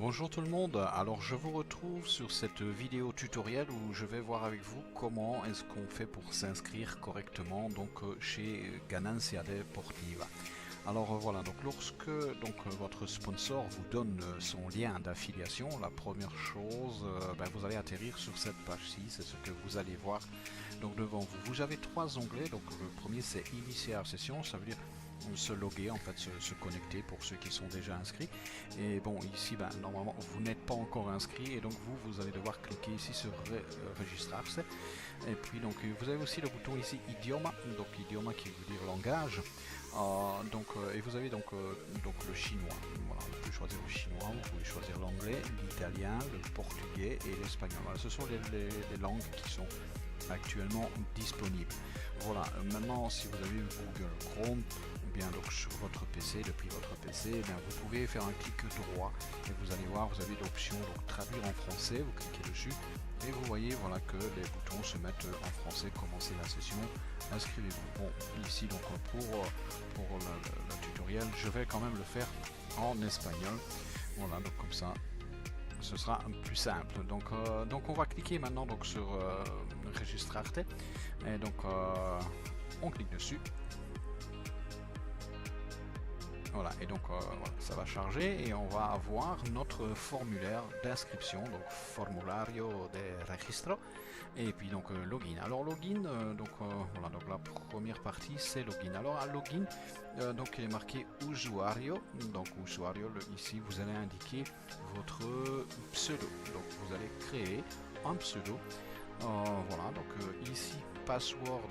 Bonjour tout le monde, alors je vous retrouve sur cette vidéo tutoriel où je vais voir avec vous comment est-ce qu'on fait pour s'inscrire correctement chez Ganancia Deportiva. Alors voilà, donc lorsque votre sponsor vous donne son lien d'affiliation, la première chose, vous allez atterrir sur cette page-ci, c'est ce que vous allez voir donc devant vous. Vous avez trois onglets, donc le premier c'est initier la session, ça veut dire se loguer, en fait se connecter pour ceux qui sont déjà inscrits. Et bon, ici normalement vous n'êtes pas encore inscrit et donc vous allez devoir cliquer ici sur registrarse. Et puis donc vous avez aussi le bouton ici idioma, donc idioma qui veut dire langage. Et vous avez donc le chinois. Voilà, vous pouvez choisir le chinois, vous pouvez choisir l'anglais, l'italien, le portugais et l'espagnol. Voilà, ce sont les langues qui sont actuellement disponibles. Voilà, maintenant si vous avez Google Chrome, donc sur votre PC, depuis votre PC, vous pouvez faire un clic droit et vous allez voir, vous avez l'option traduire en français, vous cliquez dessus et vous voyez voilà que les boutons se mettent en français, commencer la session, inscrivez-vous. Bon, ici donc pour le tutoriel, je vais quand même le faire en espagnol. Voilà, donc comme ça ce sera plus simple. Donc on va cliquer maintenant sur registrarte et donc on clique dessus. Voilà, et donc voilà, ça va charger et on va avoir notre formulaire d'inscription, donc formulario de registro, et puis donc login. Alors login, voilà, donc la première partie c'est login. Alors à login, donc il est marqué usuario, donc usuario, ici vous allez indiquer votre pseudo, donc vous allez créer un pseudo. Voilà, donc ici password,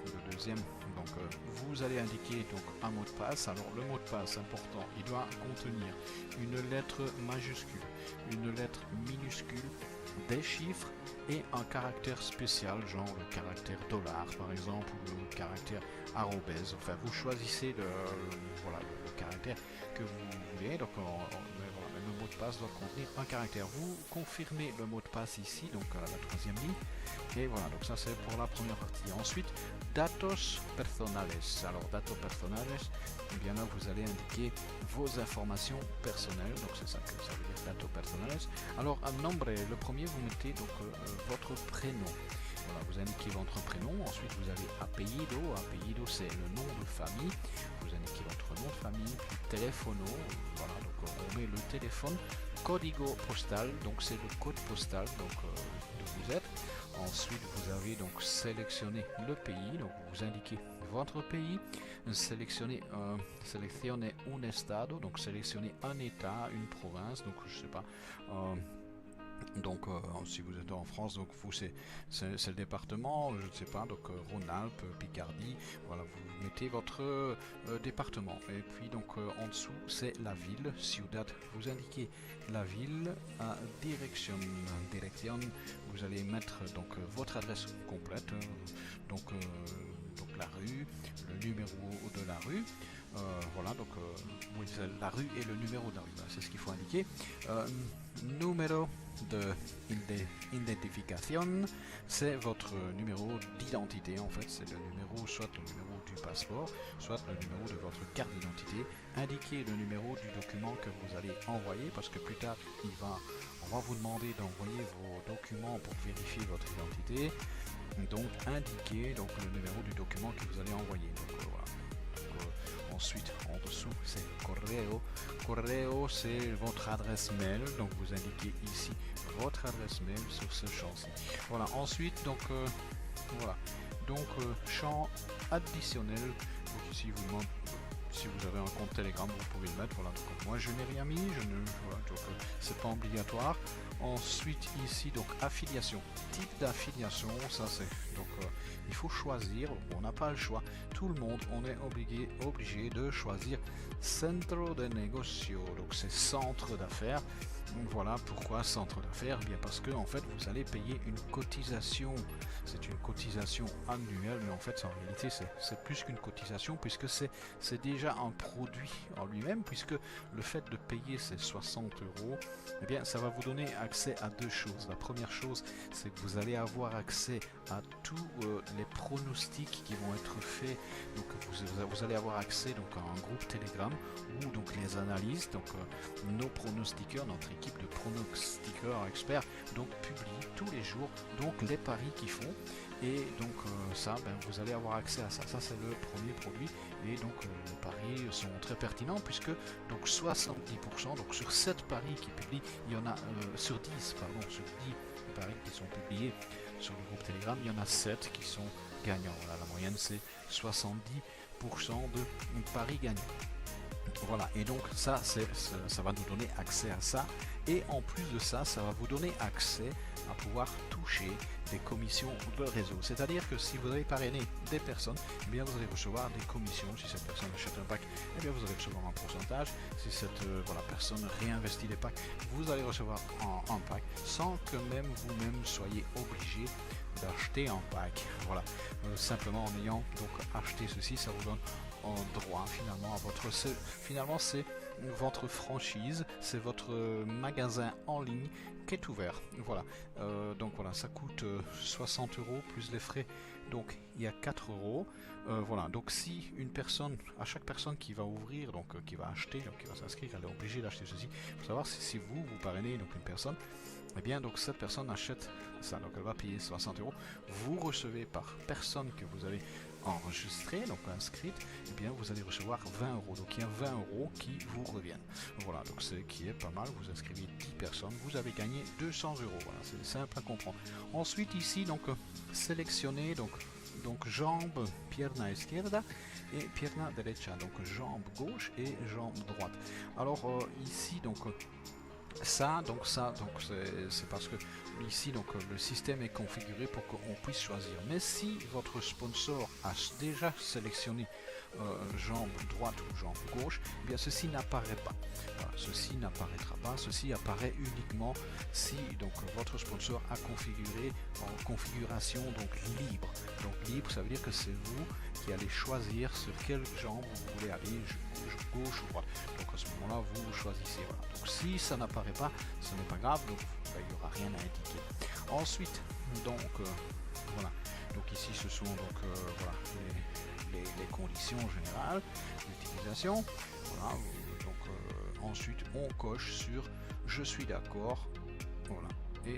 le deuxième, donc vous allez indiquer donc un mot de passe. Alors le mot de passe important, il doit contenir une lettre majuscule, une lettre minuscule, des chiffres et un caractère spécial, genre le caractère dollar par exemple, ou le caractère arrobase. Enfin vous choisissez le caractère que vous voulez. Donc le mot de passe doit contenir un caractère. Vous confirmez le mot de passe ici, donc à la troisième ligne. Et voilà, donc ça c'est pour la première partie. Ensuite, datos personales. Alors datos personales, et bien là vous allez indiquer vos informations personnelles. Donc c'est ça que ça veut dire, datos personales. Alors un nombre, le premier vous mettez donc votre prénom. Voilà, vous indiquez votre prénom, ensuite vous avez apellido, apellido c'est le nom de famille, vous indiquez votre nom de famille, puis téléphono, voilà, donc on met le téléphone, código postal, donc c'est le code postal donc d'où vous êtes. Ensuite vous avez donc sélectionné le pays, donc vous indiquez votre pays, sélectionnez un estado, donc sélectionnez un état, une province, donc je sais pas. Donc si vous êtes en France, donc vous c'est le département, je ne sais pas, donc Rhône-Alpes, Picardie, voilà, vous mettez votre département. Et puis donc en dessous c'est la ville, ciudad, vous indiquez la ville, à direction, vous allez mettre donc votre adresse complète, donc la rue, le numéro de la rue, voilà, donc oui, la rue et le numéro de la rue, c'est ce qu'il faut indiquer. Numéro de identification, c'est votre numéro d'identité, en fait c'est le numéro, soit le numéro du passeport, soit le numéro de votre carte d'identité. Indiquez le numéro du document que vous allez envoyer, parce que plus tard on va vous demander d'envoyer vos documents pour vérifier votre identité. Donc indiquez donc le numéro du document que vous allez envoyer. Donc voilà. Ensuite, en dessous, c'est correo. Correo, c'est votre adresse mail. Donc, vous indiquez ici votre adresse mail sur ce champ-ci. Voilà. Ensuite, donc, voilà. Donc, champ additionnel. Donc, ici, vous demande si vous avez un compte Telegram, vous pouvez le mettre. Voilà. Donc, moi, je n'ai rien mis. Voilà, donc, c'est pas obligatoire. Ensuite, ici, donc, affiliation. Type d'affiliation, ça c'est. Donc, il faut choisir. On n'a pas le choix. Tout le monde, on est obligé de choisir Centro de Negocio, donc c'est centre d'affaires. Voilà pourquoi centre d'affaires, bien parce que en fait vous allez payer une cotisation. C'est une cotisation annuelle, mais en fait en réalité c'est plus qu'une cotisation, puisque c'est déjà un produit en lui-même, puisque le fait de payer ces 60 €, eh bien ça va vous donner accès à deux choses. La première chose, c'est que vous allez avoir accès à tous les pronostics qui vont être faits. Donc vous allez avoir accès donc à un groupe Telegram où donc les analystes, donc nos pronostiqueurs, notre équipe de pronostiqueurs experts donc publie tous les jours donc les paris qu'ils font. Et donc ça, vous allez avoir accès à ça. Ça c'est le premier produit. Et donc les paris sont très pertinents puisque donc 70%, donc sur 7 paris qui publient, il y en a sur 10 paris qui sont publiés sur le groupe Telegram, il y en a 7 qui sont gagnants. Voilà, la moyenne c'est 70% de paris gagnants. Voilà, et donc ça va nous donner accès à ça. Et en plus de ça, ça va vous donner accès à pouvoir toucher des commissions de réseau. C'est-à-dire que si vous avez parrainé des personnes, eh bien vous allez recevoir des commissions. Si cette personne achète un pack, eh bien vous allez recevoir un pourcentage. Si cette personne réinvestit les packs, vous allez recevoir un pack sans que même vous-même soyez obligé d'acheter un pack. Voilà, simplement en ayant donc acheté ceci, ça vous donne en droit finalement à votre... Finalement c'est votre franchise, c'est votre magasin en ligne qui est ouvert. Voilà, donc voilà, ça coûte 60 € plus les frais, donc il y a 4 €. Voilà, donc si une personne, à chaque personne qui va ouvrir, donc qui va acheter, donc qui va s'inscrire, elle est obligée d'acheter ceci. Il faut savoir si vous parrainez donc une personne, et bien donc cette personne achète ça, donc elle va payer 60 €. Vous recevez par personne que vous avez enregistré, donc inscrite, et bien vous allez recevoir 20 €. Donc il y a 20 € qui vous reviennent. Voilà, donc c'est qui est pas mal. Vous inscrivez 10 personnes, vous avez gagné 200 €. Voilà, c'est simple à comprendre. Ensuite ici donc sélectionnez donc jambe pierna izquierda et pierna derecha, donc jambe gauche et jambe droite. Alors ici donc ça c'est parce que ici donc le système est configuré pour qu'on puisse choisir. Mais si votre sponsor a déjà sélectionné jambe droite ou jambe gauche, eh bien ceci n'apparaît pas. Voilà, ceci n'apparaîtra pas. Ceci apparaît uniquement si donc votre sponsor a configuré en configuration donc libre. Donc libre, ça veut dire que c'est vous qui allez choisir sur quelle jambe vous voulez aller, gauche ou droite. Donc à ce moment-là, vous choisissez. Voilà. Donc si ça n'apparaît pas, ce n'est pas grave. Donc il n'y aura rien à indiquer. Ensuite, donc voilà. Donc ici, ce sont donc voilà les conditions générales d'utilisation. Voilà. Donc ensuite, on coche sur je suis d'accord. Voilà. Et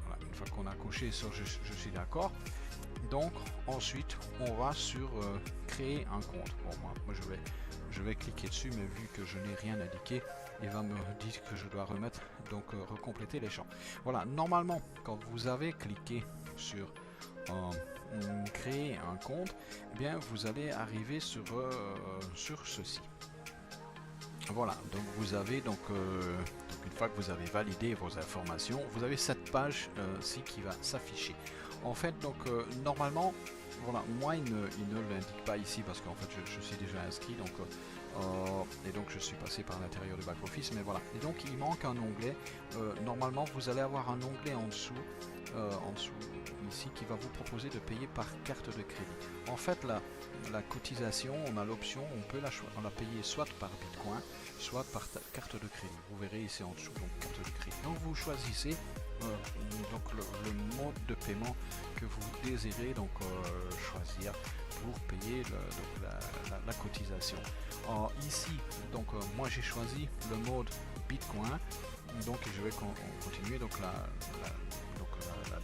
voilà, une fois qu'on a coché sur je suis d'accord. Donc ensuite on va sur créer un compte. Bon, moi je vais cliquer dessus, mais vu que je n'ai rien indiqué, il va me dire que je dois remettre donc recompléter les champs. Voilà, normalement quand vous avez cliqué sur créer un compte, eh bien vous allez arriver sur ceci. Voilà, donc vous avez donc une fois que vous avez validé vos informations, vous avez cette page-ci qui va s'afficher. En fait, donc normalement, voilà, moi il ne l'indique pas ici parce qu'en fait je suis déjà inscrit, donc et donc je suis passé par l'intérieur du back office, mais voilà. Et donc il manque un onglet. Normalement, vous allez avoir un onglet en dessous ici qui va vous proposer de payer par carte de crédit. En fait, la cotisation, on a l'option, on la payer soit par Bitcoin, soit par carte de crédit. Vous verrez ici en dessous, donc carte de crédit. Donc vous choisissez donc le mode de paiement que vous désirez donc choisir pour payer la cotisation. Ici, donc moi j'ai choisi le mode Bitcoin, donc je vais continuer donc la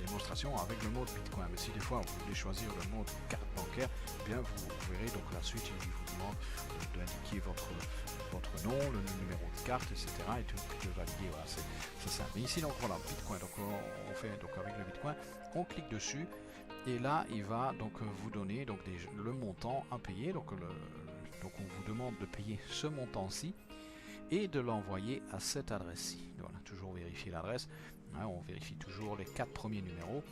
démonstration avec le mode Bitcoin. Mais si des fois vous voulez choisir le mode carte bancaire, eh bien vous verrez donc la suite il vous demande d'indiquer votre nom, le numéro de carte, etc. et de valider. Voilà, c'est ça. Mais ici donc voilà Bitcoin. Donc on fait donc avec le Bitcoin, on clique dessus et là il va donc vous donner donc le montant à payer. Donc on vous demande de payer ce montant-ci et de l'envoyer à cette adresse-ci. Voilà, toujours vérifier l'adresse. On vérifie toujours les 4 premiers numéros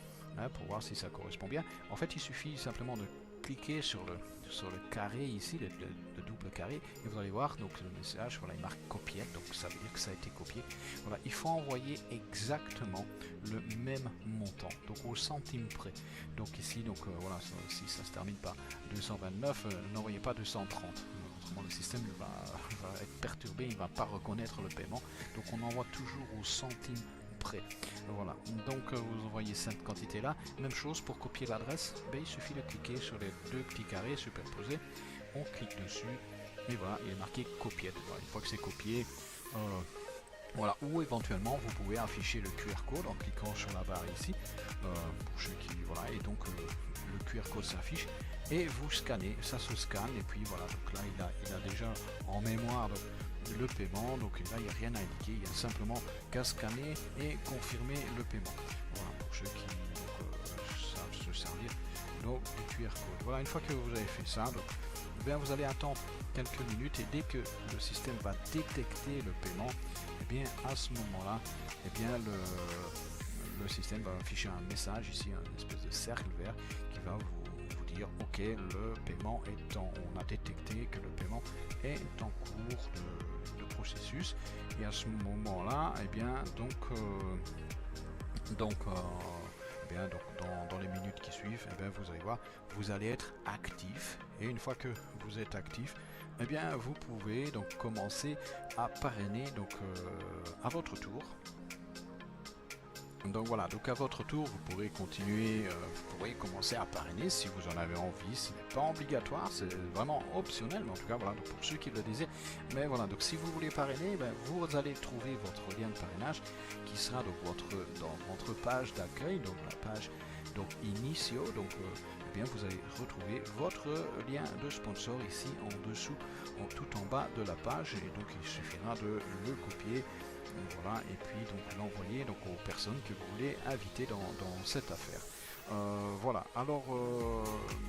pour voir si ça correspond bien. En fait, il suffit simplement de cliquer sur le carré ici, le double carré, et vous allez voir donc le message, voilà, il marque copié, donc ça veut dire que ça a été copié. Voilà, il faut envoyer exactement le même montant, donc au centime près. Donc ici, donc voilà, si ça se termine par 229, n'envoyez pas 230. Autrement, le système va être perturbé, il ne va pas reconnaître le paiement. Donc on envoie toujours au centime près. Voilà, donc vous envoyez cette quantité là. Même chose pour copier l'adresse, il suffit de cliquer sur les deux petits carrés superposés, on clique dessus et voilà, il est marqué copié. Voilà, une fois que c'est copié, Voilà, ou éventuellement vous pouvez afficher le QR code en cliquant sur la barre ici, pour ceux qui, voilà, et donc le QR code s'affiche et vous scannez, ça se scanne et puis voilà, donc là il a déjà en mémoire donc, le paiement, donc là il n'y a rien à indiquer, il y a simplement qu'à scanner et confirmer le paiement. Voilà, pour ceux qui savent se servir donc du QR code. Voilà, une fois que vous avez fait ça, donc, bien, vous allez attendre quelques minutes et dès que le système va détecter le paiement, et bien à ce moment-là, et bien le système va afficher un message ici, une espèce de cercle vert qui va vous dire ok, le paiement est on a détecté que le paiement est en cours de processus, et à ce moment-là, et bien dans les minutes qui suivent, eh bien, vous allez voir, vous allez être actif, et une fois que vous êtes actif, eh bien, vous pouvez donc commencer à parrainer donc, à votre tour. Donc voilà, donc à votre tour, vous pourrez continuer, vous pourrez commencer à parrainer si vous en avez envie. Ce n'est pas obligatoire, c'est vraiment optionnel, mais en tout cas voilà, donc pour ceux qui le désirent. Mais voilà, donc si vous voulez parrainer, ben, vous allez trouver votre lien de parrainage qui sera donc dans votre page d'accueil, donc la page donc Initio, donc eh bien vous allez retrouver votre lien de sponsor ici en dessous, tout en bas de la page, et donc il suffira de le copier. Voilà, et puis donc l'envoyer donc aux personnes que vous voulez inviter dans cette affaire. Voilà, alors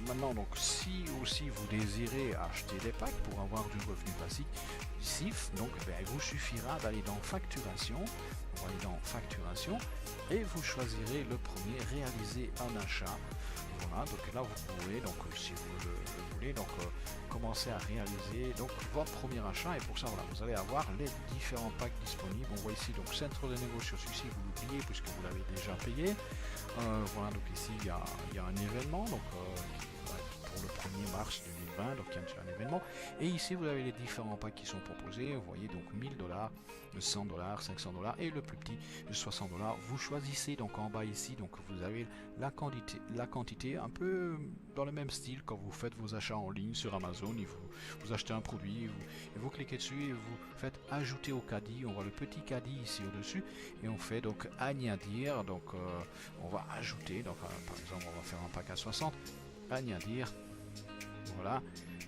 maintenant donc si aussi vous désirez acheter des packs pour avoir du revenu passif, donc ben, il vous suffira d'aller dans facturation, on va aller dans facturation et vous choisirez le premier, réaliser un achat. Voilà, donc là vous pouvez donc si vous le voulez donc commencer à réaliser donc votre premier achat, et pour ça voilà, vous allez avoir les différents packs disponibles. On voit ici donc centre de négociation, celui-ci vous l'oubliez puisque vous l'avez déjà payé. Voilà, donc ici il y a un événement donc qui va être pour le 1er mars 2020, donc il y a déjà un événement, et ici vous avez les différents packs qui sont proposés. Vous voyez donc 1000$, 100$, 500$ et le plus petit de 60$. Vous choisissez donc en bas ici, donc vous avez la quantité un peu dans le même style quand vous faites vos achats en ligne sur Amazon. Vous achetez un produit et vous cliquez dessus et vous faites ajouter au caddie. On voit le petit caddie ici au dessus et on fait donc añadir, donc on va ajouter, donc par exemple on va faire un pack à 60, añadir, voilà.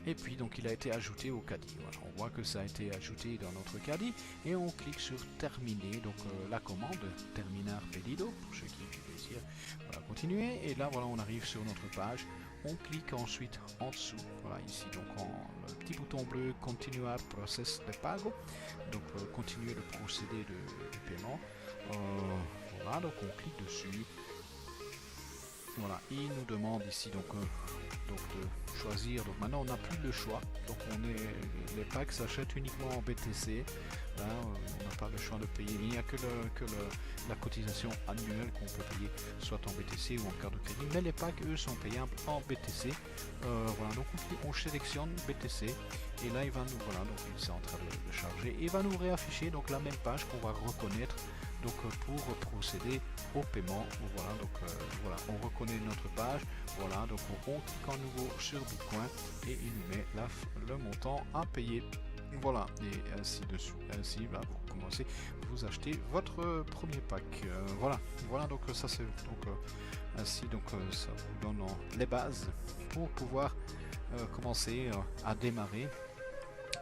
Et puis donc il a été ajouté au caddie. Voilà, on voit que ça a été ajouté dans notre caddie et on clique sur terminer, donc la commande terminar pedido pour ceux qui désirent voilà, continuer. Et là voilà, on arrive sur notre page, on clique ensuite en dessous, voilà ici donc le petit bouton bleu continuar process de pago, donc continuer le procédé de paiement. Voilà, donc on clique dessus. Voilà, il nous demande ici donc de choisir. Donc maintenant on n'a plus le choix, donc les packs s'achètent uniquement en BTC. Là, on n'a pas le choix de payer, il n'y a que la cotisation annuelle qu'on peut payer soit en BTC ou en carte de crédit, mais les packs eux sont payables en BTC. Voilà, donc on sélectionne BTC et là il va nous, voilà, donc il est en train de charger et il va nous réafficher donc la même page qu'on va reconnaître donc pour procéder au paiement. Voilà, donc voilà, on reconnaît notre page. Voilà, donc on clique en nouveau sur Bitcoin et il nous met le montant à payer. Voilà, et ainsi dessus, ainsi bah, vous commencez, vous achetez votre premier pack. Voilà, donc ça c'est donc ainsi donc ça vous donne les bases pour pouvoir commencer à démarrer.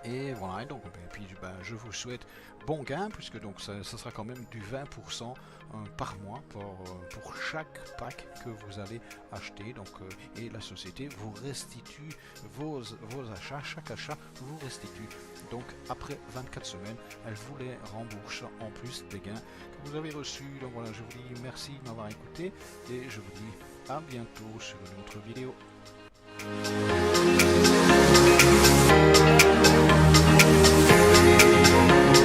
Et voilà, et donc et puis ben, je vous souhaite bon gain, puisque donc ça sera quand même du 20% par mois pour chaque pack que vous allez acheter. Donc et la société vous restitue vos achats, chaque achat vous restitue. Donc après 24 semaines, elle vous les rembourse en plus des gains que vous avez reçus. Donc voilà, je vous dis merci de m'avoir écouté et je vous dis à bientôt sur une autre vidéo.